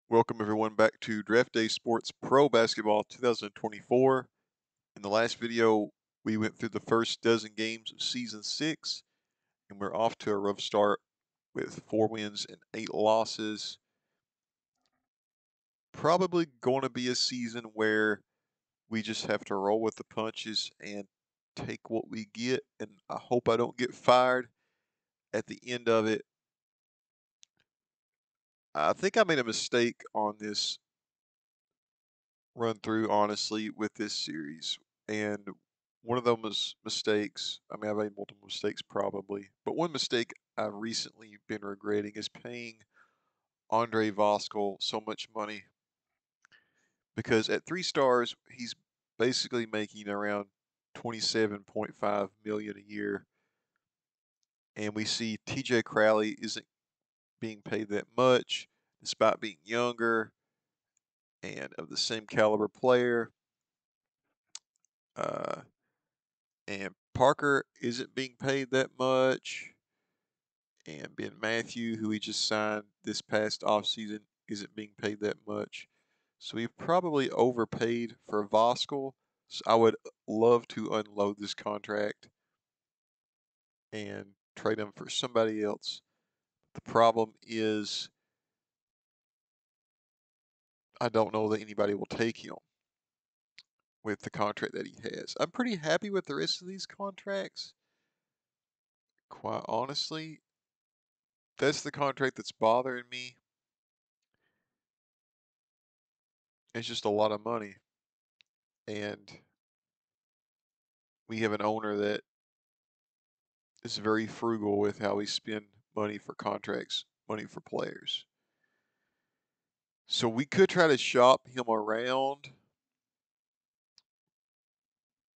Welcome everyone back to Draft Day Sports Pro Basketball 2024. In the last video, we went through the first dozen games of Season 6, and we're off to a rough start with 4 wins and 8 losses. Probably going to be a season where we just have to roll with the punches and take what we get, and I hope I don't get fired at the end of it. I think I made a mistake on this run through, honestly, with this series. And one of those mistakes, I mean, I've made multiple mistakes probably, but one mistake I've recently been regretting is paying Andre Voskuhl so much money because at 3 stars, he's basically making around 27.5 million a year. And we see TJ Crowley isn't being paid that much despite being younger and of the same caliber player. Uh, and Parker isn't being paid that much. And Ben Matthew, who we just signed this past offseason, isn't being paid that much. So we've probably overpaid for Voskuhl. So I would love to unload this contract and trade him for somebody else. The problem is I don't know that anybody will take him with the contract that he has. I'm pretty happy with the rest of these contracts. Quite honestly, that's the contract that's bothering me. It's just a lot of money. And we have an owner that is very frugal with how we spend money for contracts, money for players. So we could try to shop him around,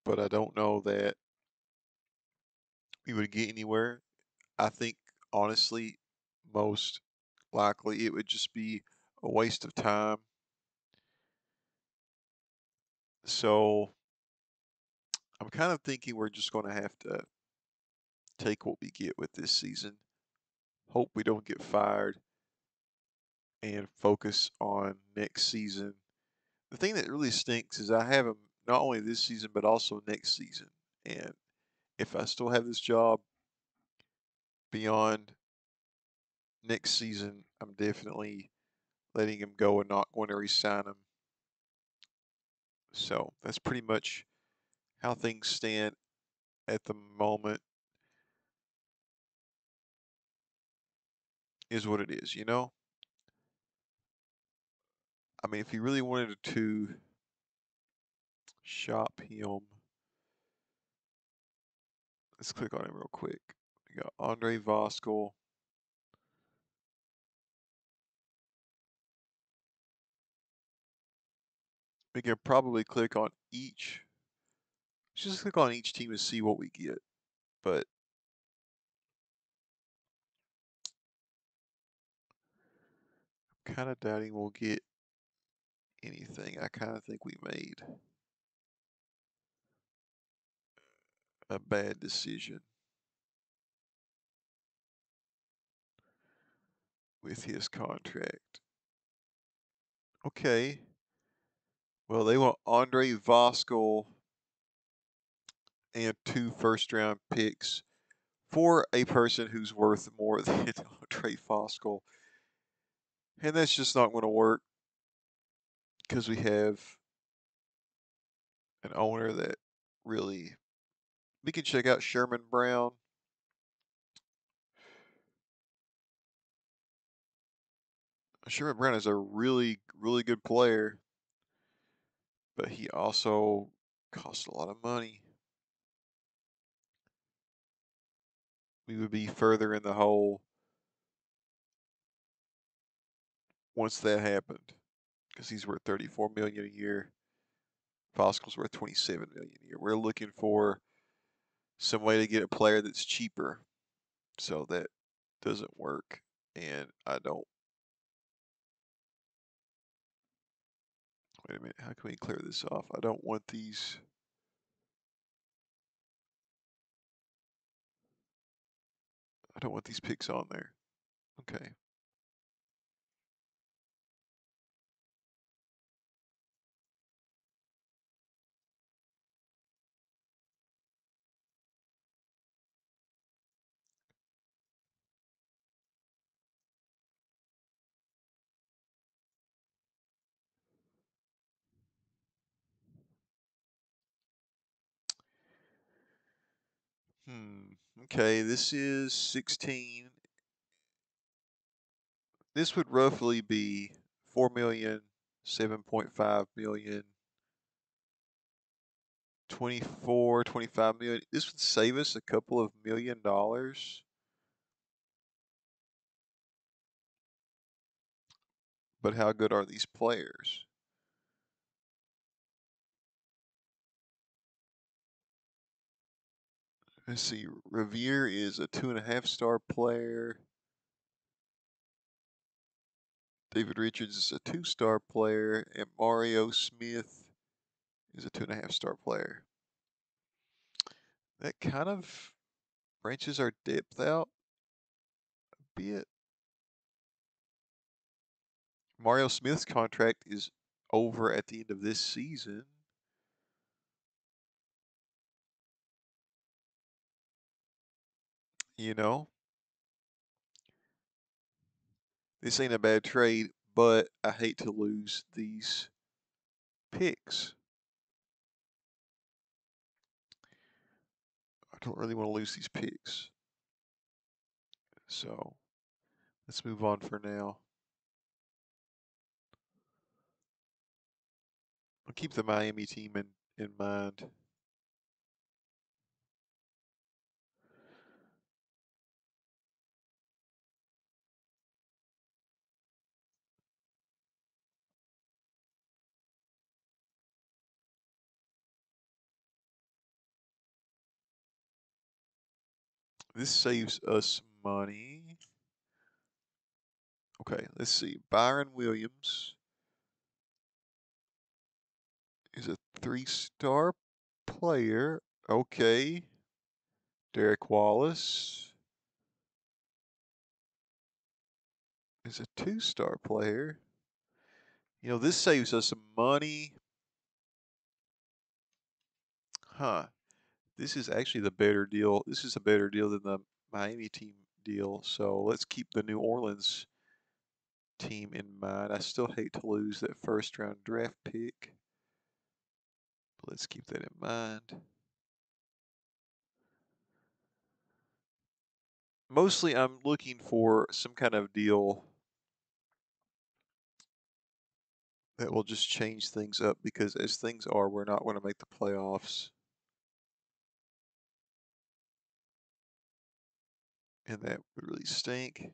but I don't know that we would get anywhere. I think, honestly, most likely it would just be a waste of time. So I'm kind of thinking we're just going to have to take what we get with this season. Hope we don't get fired and focus on next season. The thing that really stinks is I have him not only this season but also next season. And if I still have this job beyond next season, I'm definitely letting him go and not going to re-sign him. So that's pretty much how things stand at the moment. Is what it is, you know? I mean, if he really wanted to shop him, let's click on him real quick. We got Andre Voskuhl. We can probably click on each. Just click on each team and see what we get. But I'm kind of doubting we'll get anything. I kind of think we made a bad decision with his contract. Okay. Well, they want Andre Voskuhl and 2 first-round picks for a person who's worth more than Andre Voskuhl. And that's just not going to work because we have an owner that really. We can check out Sherman Brown. Sherman Brown is a really, really good player, but he also costs a lot of money. We would be further in the hole once that happened because he's worth 34 million a year. Voskuhl's worth 27 million a year. We're looking for some way to get a player that's cheaper, so that doesn't work, and I don't. Wait a minute, how can we clear this off? I don't want these. I don't want these picks on there. Okay. Okay, this is 16. This would roughly be 4 million, 7.5 million, 24, 25 million. This would save us a couple of $1 million. But how good are these players? Let's see. Revere is a 2.5-star player. David Richards is a 2-star player, and Mario Smith is a 2.5-star player. That kind of branches our depth out a bit. Mario Smith's contract is over at the end of this season. You know, this ain't a bad trade, but I hate to lose these picks. I don't really want to lose these picks. So let's move on for now. I'll keep the Miami team in mind. This saves us money. Okay, let's see. Byron Williams is a 3-star player. Okay. Derek Wallace is a 2-star player. You know, this saves us some money. Huh. This is actually the better deal. This is a better deal than the Miami team deal. So let's keep the New Orleans team in mind. I still hate to lose that first round draft pick. But let's keep that in mind. Mostly I'm looking for some kind of deal that will just change things up because as things are, we're not going to make the playoffs. And that would really stink.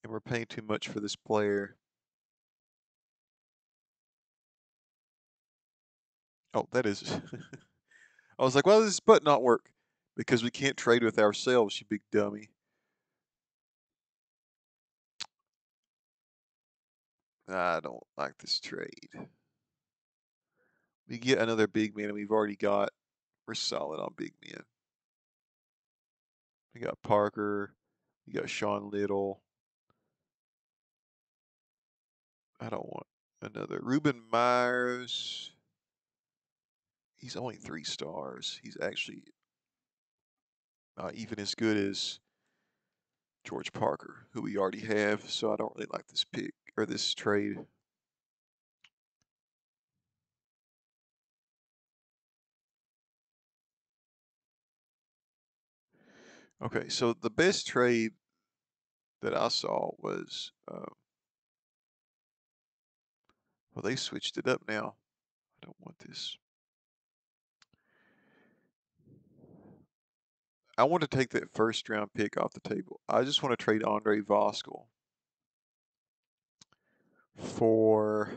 And we're paying too much for this player. Oh, that is. I was like, why does this button not work? Because we can't trade with ourselves, you big dummy. I don't like this trade. We get another big man, and we've already got. We're solid on big men. We got Parker. We got Sean Little. I don't want another. Ruben Myers. He's only 3 stars. He's actually not even as good as George Parker, who we already have. So I don't really like this pick or this trade. Okay, so the best trade that I saw was, well, they switched it up now. I don't want this. I want to take that first round pick off the table. I just want to trade Andre Voskuhl for.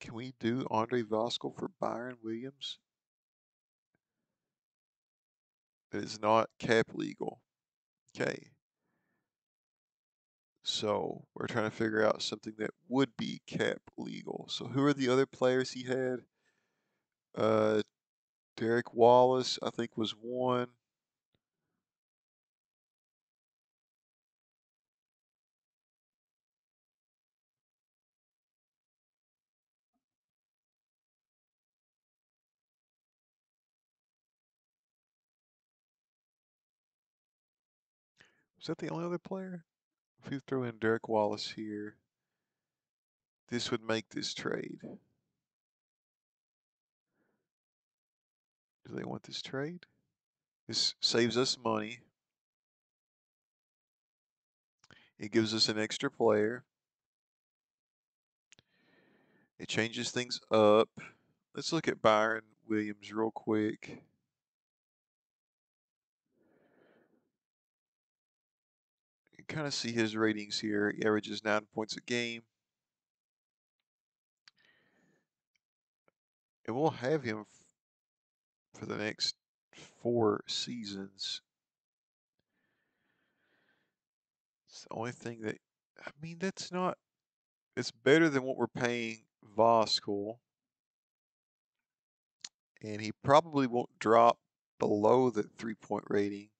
Can we do Andre Voskuhl for Byron Williams? It is not cap legal. Okay. So we're trying to figure out something that would be cap legal. So who are the other players he had? Uh, Derek Wallace, I think, was one. Was that the only other player? If you throw in Derek Wallace here, this would make this trade. Do they want this trade? This saves us money. It gives us an extra player. It changes things up. Let's look at Byron Williams real quick. You can kind of see his ratings here. He averages 9 points a game. And we'll have him for the next 4 seasons. It's the only thing that, I mean, that's not, it's better than what we're paying Voskuhl. And he probably won't drop below the 3-point rating.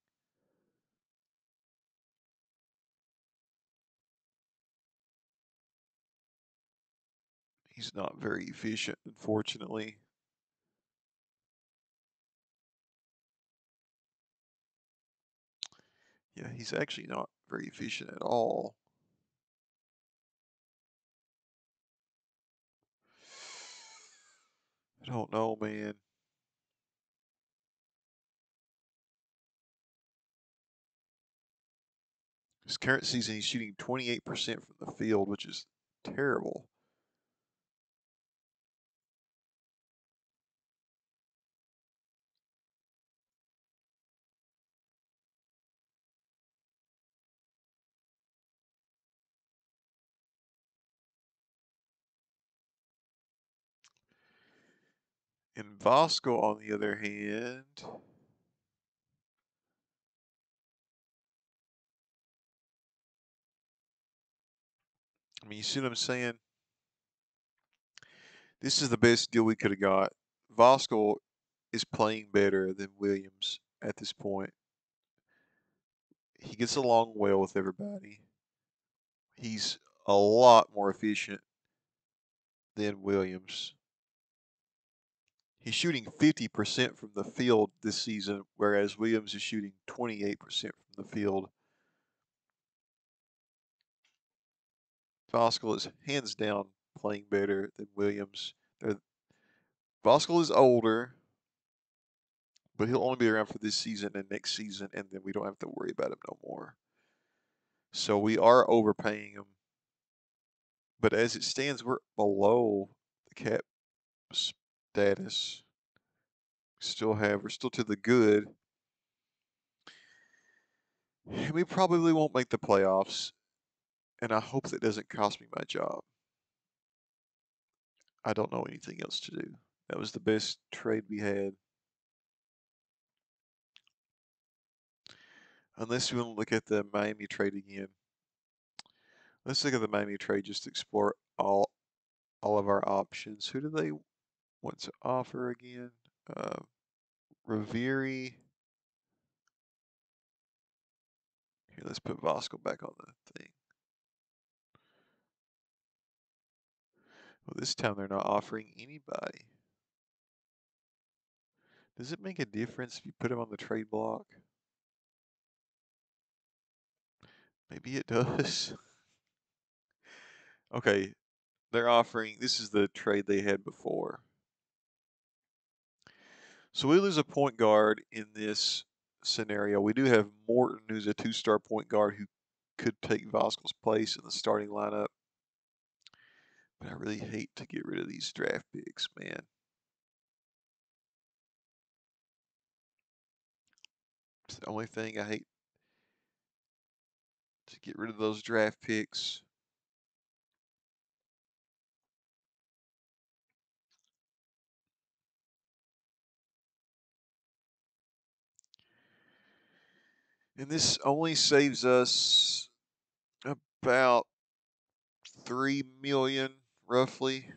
He's not very efficient, unfortunately. Yeah, he's actually not very efficient at all. I don't know, man. His current season, he's shooting 28% from the field, which is terrible. And Voskuhl, on the other hand, I mean, you see what I'm saying? This is the best deal we could have got. Voskuhl is playing better than Williams at this point. He gets along well with everybody. He's a lot more efficient than Williams. He's shooting 50% from the field this season, whereas Williams is shooting 28% from the field. Voskuhl is hands down playing better than Williams. Voskuhl is older, but he'll only be around for this season and next season, and then we don't have to worry about him no more. So we are overpaying him. But as it stands, we're below the cap status. We're still to the good. And we probably won't make the playoffs. And I hope that doesn't cost me my job. I don't know anything else to do. That was the best trade we had. Unless you want to look at the Miami trade again. Let's look at the Miami trade just to explore all of our options. Who do they want to offer again? Raviri. Here, let's put Voskuhl back on the thing. Well, this time they're not offering anybody. Does it make a difference if you put him on the trade block? Maybe it does. Okay, they're offering, this is the trade they had before. So we lose a point guard in this scenario. We do have Morton, who's a 2-star point guard who could take Voskuhl's place in the starting lineup. But I really hate to get rid of these draft picks, man. It's the only thing I hate, to get rid of those draft picks. And this only saves us about 3 million roughly.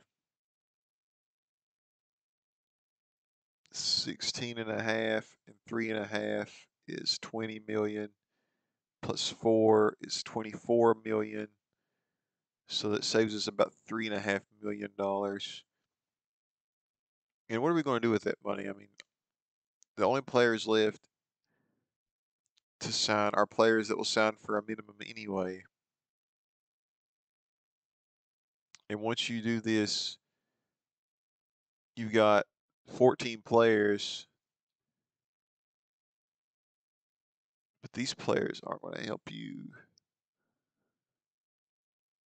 16 and a half and 3.5 is 20 million, plus 4 is 24 million. So that saves us about $3.5 million. And what are we going to do with that money? I mean, the only players left to sign are players that will sign for a minimum anyway. And once you do this, you've got 14 players these players aren't going to help you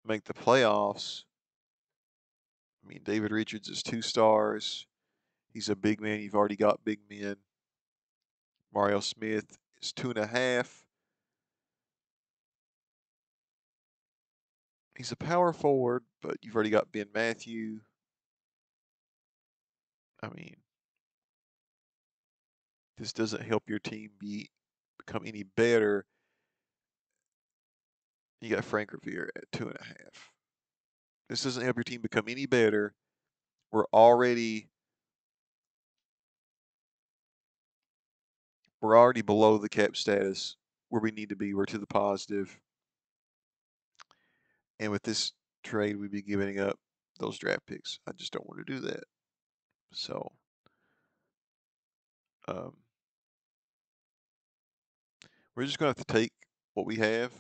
make the playoffs. I mean, David Richards is 2 stars. He's a big man. You've already got big men. Mario Smith is 2.5. He's a power forward, but you've already got Ben Matthew. I mean, this doesn't help your team become any better. You got Frank Rivera at 2.5. This doesn't help your team become any better. We're already below the cap status where we need to be. We're to the positive. And with this trade, we'd be giving up those draft picks. I just don't want to do that. So, we're just going to have to take what we have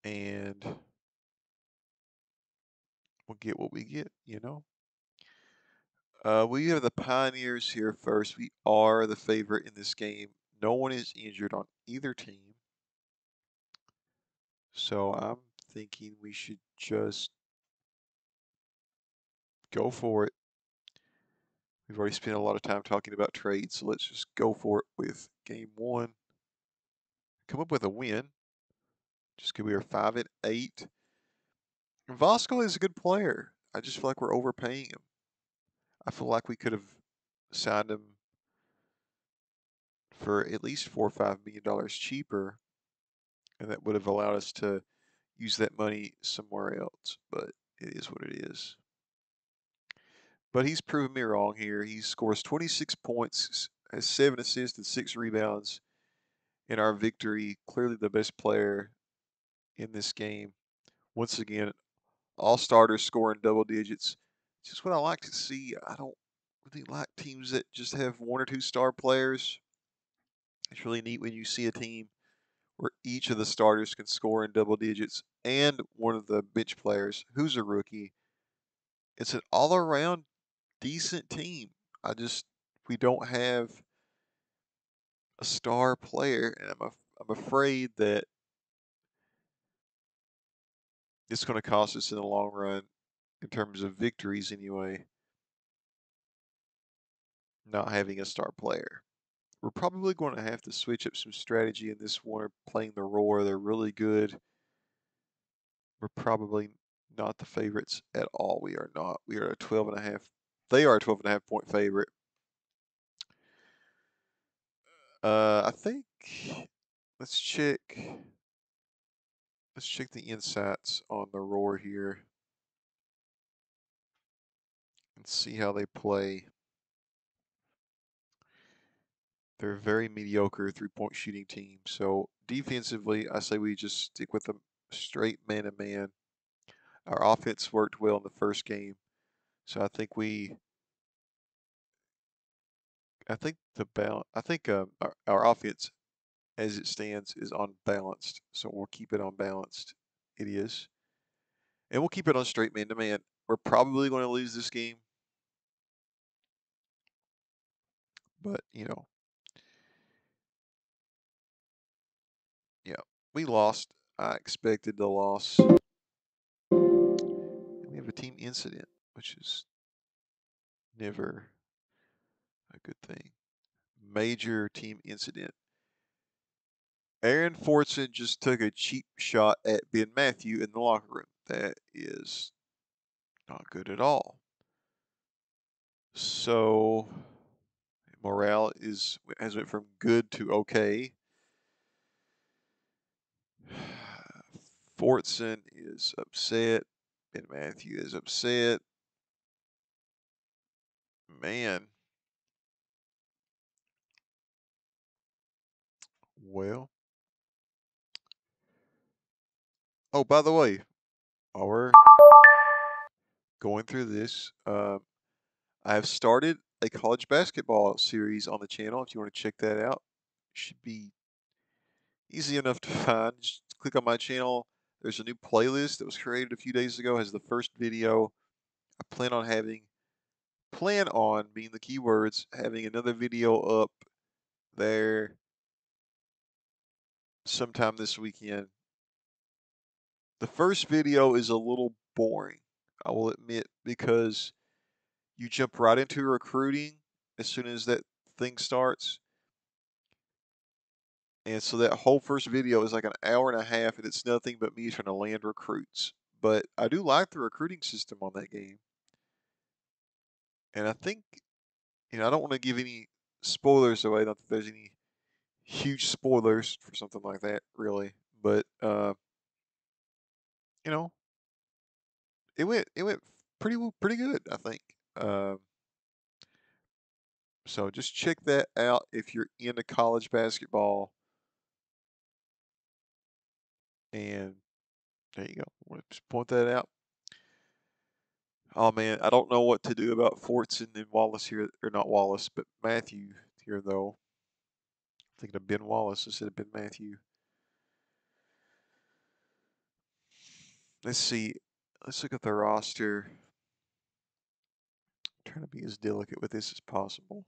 and we'll get what we get, you know. We have the Pioneers here first. We are the favorite in this game. No one is injured on either team. So I'm thinking we should just go for it. We've already spent a lot of time talking about trades, so let's just go for it with game 1. Come up with a win. Just because we are 5-8. Vosco is a good player. I just feel like we're overpaying him. I feel like we could have signed him for at least $4 or $5 million cheaper, and that would have allowed us to use that money somewhere else. But it is what it is. But he's proven me wrong here. He scores 26 points, has 7 assists and 6 rebounds in our victory. Clearly the best player in this game. Once again, all starters scoring double digits. Just what I like to see. I don't really like teams that just have 1 or 2 star players. It's really neat when you see a team where each of the starters can score in double digits and one of the bench players who's a rookie. It's an all-around decent team. We don't have a star player, and I'm afraid that it's going to cost us in the long run in terms of victories anyway, not having a star player. We're probably going to have to switch up some strategy in this one, playing the Roar. They're really good. We're probably not the favorites at all. We are not. We are a 12.5. They are a 12.5 point favorite. I think let's check the insights on the Roar here and see how they play. They're a very mediocre 3-point shooting team. So defensively, I say we just stick with them straight man-to-man. Our offense worked well in the first game. So I think our offense as it stands is unbalanced. So we'll keep it unbalanced. It is. And we'll keep it on straight man-to-man. We're probably going to lose this game. But, you know, yeah, we lost. I expected the loss. And we have a team incident, which is never a good thing. Major team incident. Aaron Fortson just took a cheap shot at Ben Matthew in the locker room. That is not good at all. So morale has went from good to okay. Fortson is upset. Ben Matthew is upset. Man. Well. Oh, by the way, while we're going through this, I have started a college basketball series on the channel. If you want to check that out, it should be easy enough to find. Just click on my channel. There's a new playlist that was created a few days ago. Has the first video. I plan on being the keywords, having another video up there sometime this weekend. The first video is a little boring, I will admit, because you jump right into recruiting as soon as that thing starts. And so that whole first video is like an hour and a half, and it's nothing but me trying to land recruits. But I do like the recruiting system on that game. And I think, I don't want to give any spoilers away. Not that there's any huge spoilers for something like that, really. But you know, it went pretty good, I think. Um, so just check that out if you're into college basketball. And there you go. I want to just point that out. Oh man, I don't know what to do about Fortson and Wallace here, or not Wallace, but Matthew here though. Thinking of Ben Wallace instead of Ben Matthew. Let's see. Let's look at the roster. I'm trying to be as delicate with this as possible.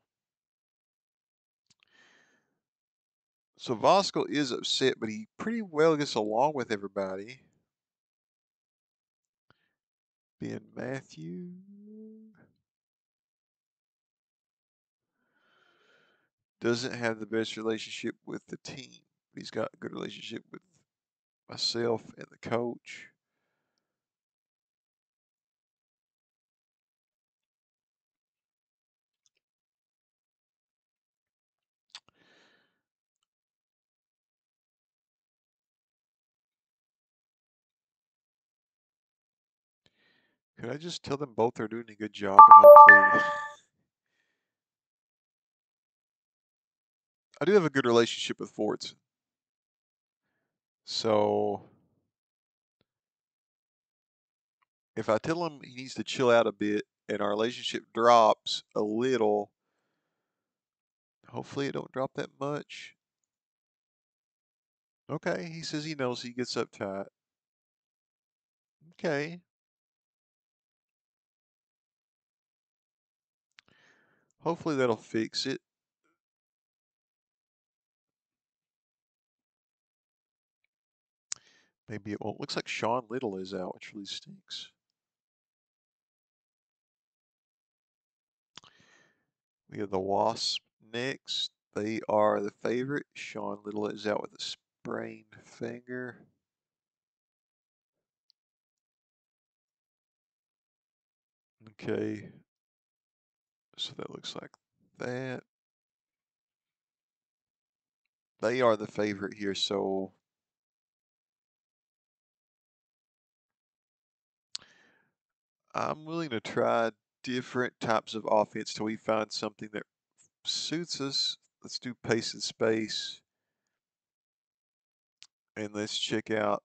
So Voskel is upset, but he pretty well gets along with everybody. Ben Matthew. Doesn't have the best relationship with the team. But he's got a good relationship with myself and the coach. Could I just tell them both they're doing a good job and hopefully I do have a good relationship with Forts. So if I tell him he needs to chill out a bit and our relationship drops a little, hopefully it don't drop that much. Okay, he says he knows he gets uptight. Okay. Hopefully that'll fix it. Maybe it won't. Looks like Sean Little is out, which really stinks. We have the Wasp next. They are the favorite. Sean Little is out with a sprained finger. Okay. So that looks like that. They are the favorite here, so I'm willing to try different types of offense till we find something that suits us. Let's do pace and space. And let's check out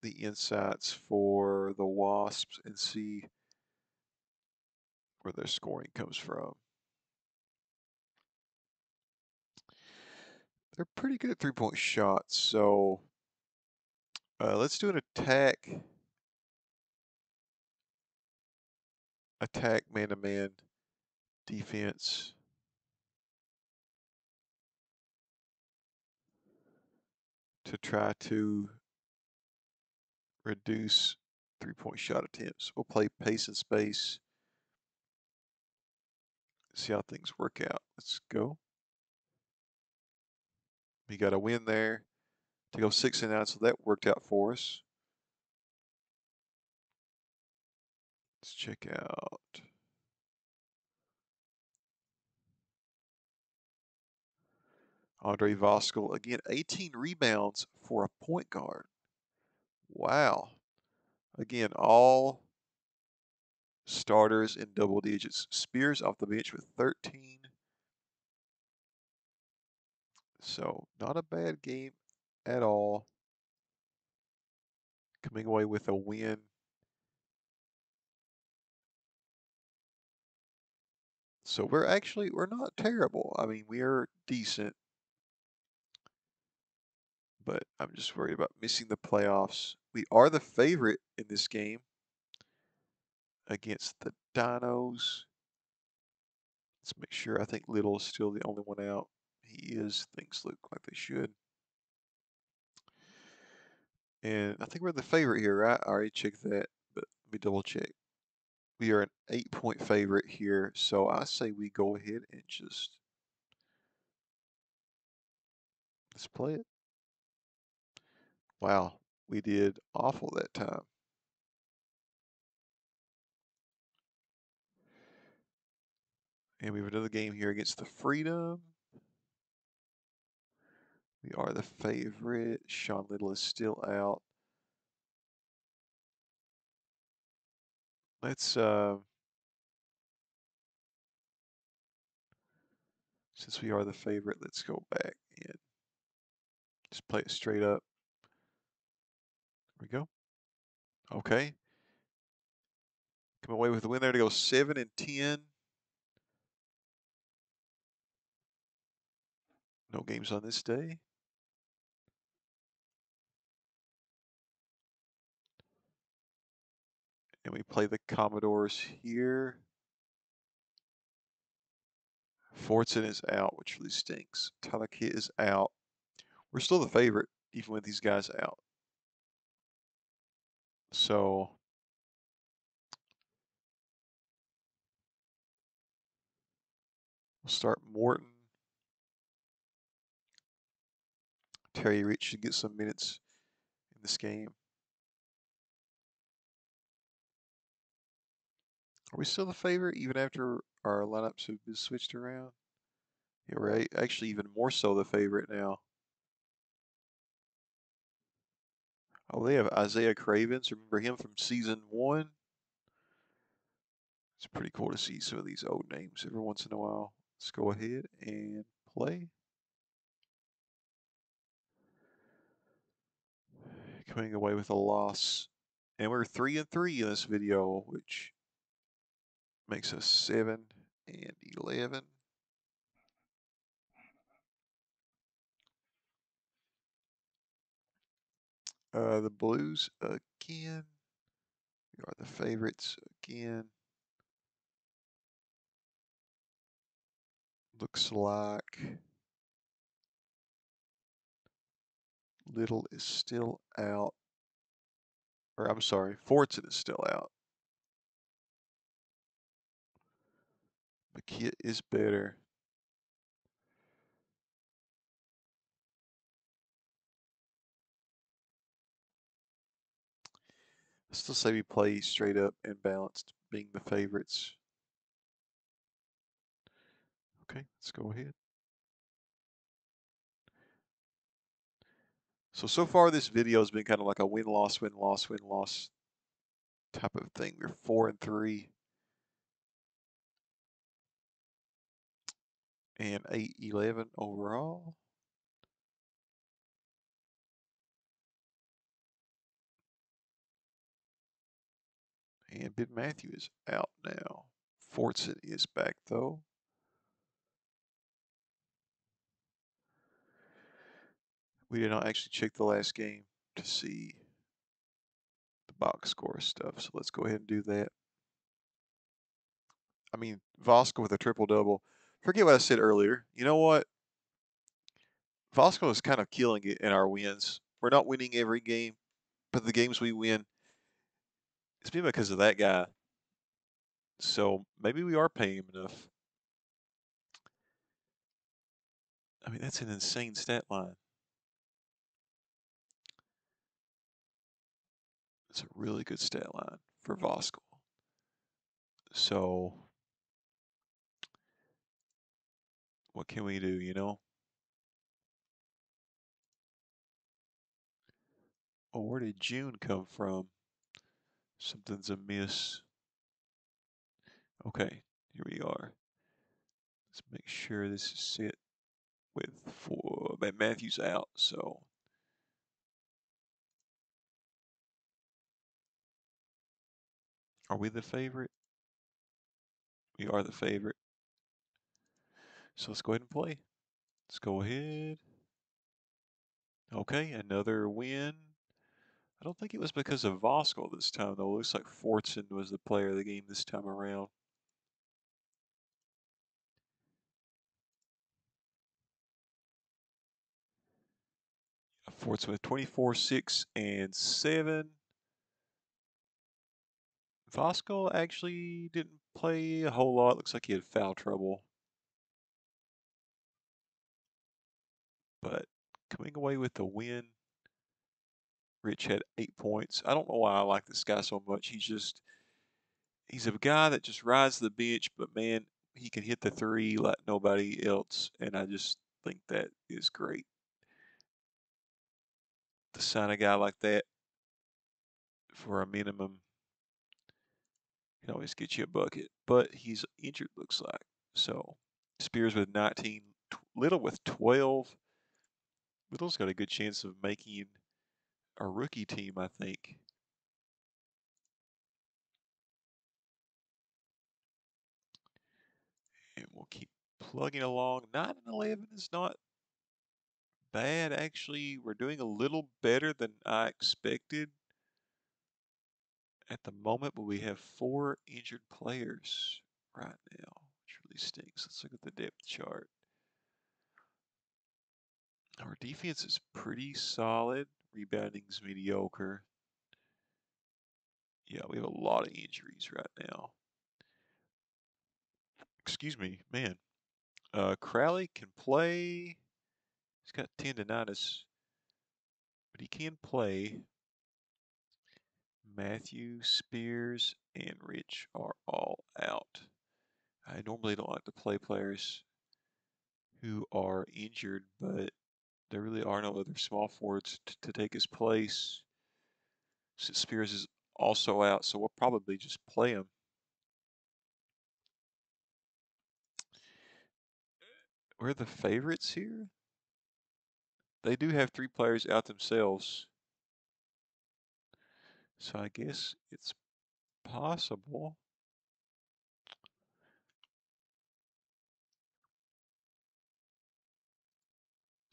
the insights for the Wasps and see where their scoring comes from. They're pretty good at three-point shots, so let's do an attack man-to-man defense. To try to reduce three-point shot attempts. We'll play pace and space. See how things work out. Let's go. We got a win there to go 6-9, so that worked out for us. Let's check out. Andre Voskel, again, 18 rebounds for a point guard. Wow. Again, all starters in double digits. Spears off the bench with 13. So not a bad game at all. Coming away with a win. So we're not terrible. I mean, we are decent. But I'm just worried about missing the playoffs. We are the favorite in this game against the Dinos. Let's make sure. I think Little's still the only one out. He is. Things look like they should. And I think we're the favorite here, right? I already checked that, but let me double check. We are an 8-point favorite here, so I say we go ahead and just let's play it. Wow, we did awful that time. And we have another game here against the Freedom. We are the favorite. Sean Little is still out. Let's since we are the favorite, let's go back and just play it straight up. There we go. Okay. Come away with the win there to go 7-10. No games on this day. And we play the Commodores here. Fortson is out, which really stinks. Tyler Kitt is out. We're still the favorite, even with these guys out. So we'll start Morton. Terry Rich should get some minutes in this game. Are we still the favorite even after our lineups have been switched around? Yeah, we're actually even more so the favorite now. Oh, they have Isaiah Cravens. Remember him from season 1? It's pretty cool to see some of these old names every once in a while. Let's go ahead and play. Coming away with a loss. And we're 3-3 in this video, which makes us 7-11. The Blues again. We are the favorites again. Looks like Little is still out. Or I'm sorry, Fortson is still out. McKitt is better. I still say we play straight up and balanced, being the favorites. Okay, let's go ahead. So far this video has been kind of like a win-loss, win-loss, win-loss type of thing. We're 4-3 and 8-11 overall. And Ben Matthew is out now. Fortson is back though. We did not actually check the last game to see the box score stuff, so let's go ahead and do that. I mean, Voska with a triple-double. Forget what I said earlier. You know what? Voska is kind of killing it in our wins. We're not winning every game, but the games we win, it's been because of that guy. So maybe we are paying him enough. I mean, that's an insane stat line. It's a really good stat line for Voskal. So what can we do, you know? Oh, where did June come from? Something's amiss. Okay, here we are. Let's make sure this is set with Matthews out, so are we the favorite? We are the favorite. So let's go ahead and play. Let's go ahead. Okay, another win. I don't think it was because of Voskal this time, though. It looks like Fortson was the player of the game this time around. Portsmouth 24, 6, and 7. Voskuhl actually didn't play a whole lot. Looks like he had foul trouble. But coming away with the win, Rich had 8 points. I don't know why I like this guy so much. He's a guy that just rides the bench, but man, he can hit the three like nobody else. And I just think that is great. To sign a guy like that for a minimum can always get you a bucket. But he's injured, looks like. So Spears with 19, Little with 12. Little's got a good chance of making a rookie team, I think. And we'll keep plugging along. 9 and 11 is not bad, actually. We're doing a little better than I expected at the moment, but we have 4 injured players right now, which really stinks. Let's look at the depth chart. Our defense is pretty solid. Rebounding's mediocre. Yeah, we have a lot of injuries right now. Excuse me, man. Crowley can play. He's got tendonitis, but he can play. Matthew, Spears, and Rich are all out. I normally don't like to play players who are injured, but there really are no other small forwards to take his place. Since Spears is also out, so we'll probably just play him. We're the favorites here. They do have 3 players out themselves. So I guess it's possible.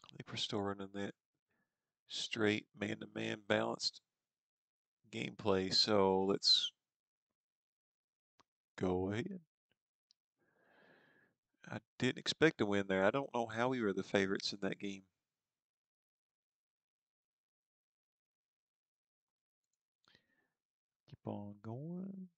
I think we're still running that straight man-to-man balanced gameplay. So let's go ahead. I didn't expect to win there. I don't know how we were the favorites in that game. Keep on going.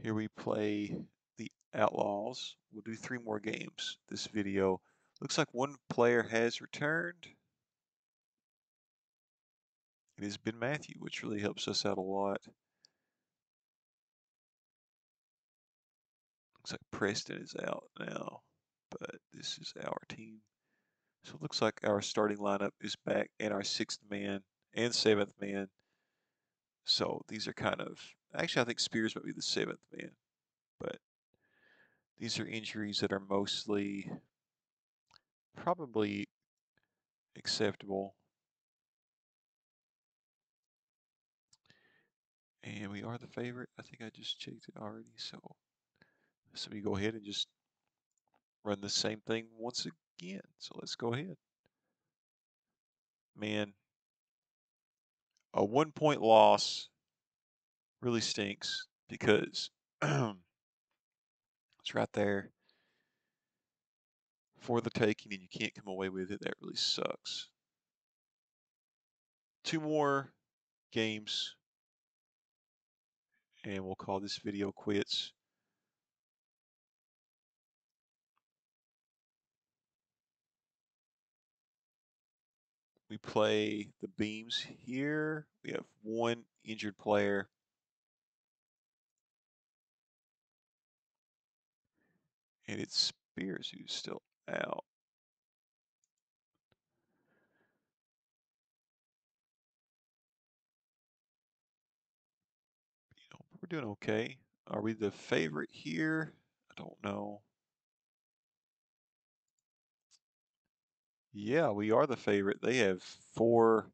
Here we play the Outlaws. We'll do 3 more games this video. Looks like 1 player has returned. It has been Matthew, which really helps us out a lot. Looks like Preston is out now, but this is our team. So it looks like our starting lineup is back, and our 6th man and 7th man. So these are kind of, actually I think Spears might be the 7th man, but these are injuries that are mostly probably acceptable. And we are the favorite. I think I just checked it already. So we go ahead and just run the same thing once again. So let's go ahead. Man, a 1-point loss really stinks because it's right there for the taking and you can't come away with it. That really sucks. 2 more games and we'll call this video quits. We play the Beams here. We have 1 injured player. And it's Spears who's still out. We're doing okay. Are we the favorite here? I don't know. Yeah, we are the favorite. They have 4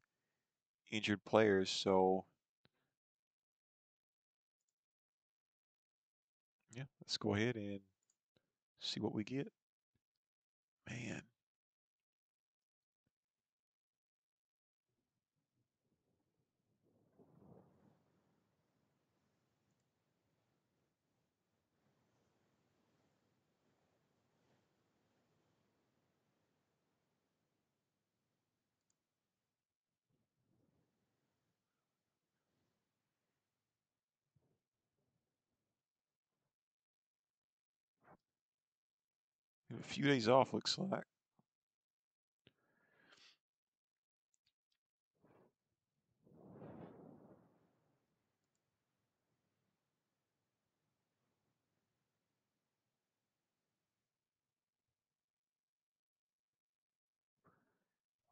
injured players, so yeah, let's go ahead and see what we get. Man. A few days off, looks like.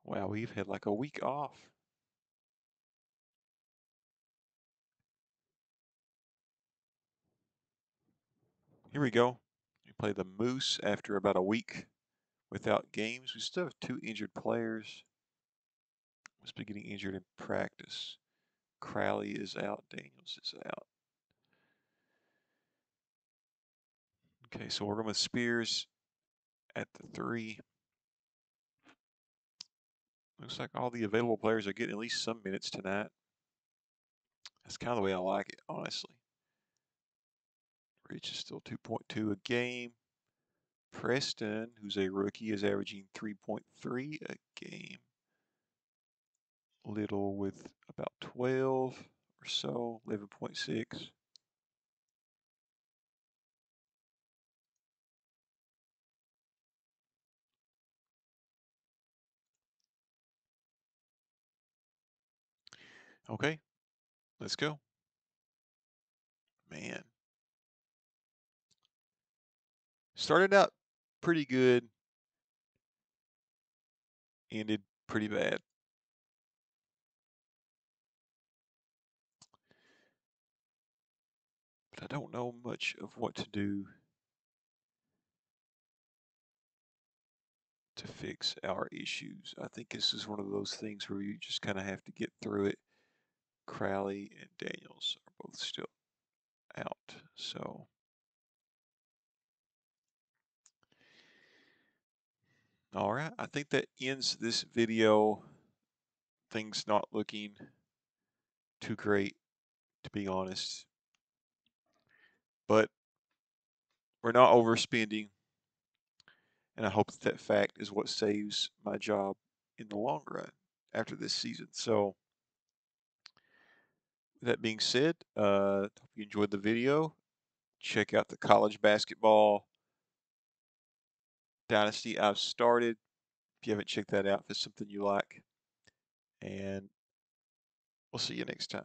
Wow, we've had like a week off. Here we go. We play the Moose after about a week without games. We still have 2 injured players. Must be getting injured in practice. Crowley is out. Daniels is out. Okay, so we're going with Spears at the 3. Looks like all the available players are getting at least some minutes tonight. That's kind of the way I like it, honestly. Rich is still 2.2 a game. Preston, who's a rookie, is averaging 3.3 a game. Little with about 12 or so, 11.6. Okay, let's go. Man. Started out pretty good, ended pretty bad. But I don't know much of what to do to fix our issues. I think this is one of those things where you just kind of have to get through it. Crowley and Daniels are both still out, so all right, I think that ends this video. Things not looking too great, to be honest, but we're not overspending, and I hope that fact is what saves my job in the long run after this season. So with that being said, hope you enjoyed the video. Check out the college basketball dynasty I've started. If you haven't checked that out, if it's something you like, and we'll see you next time.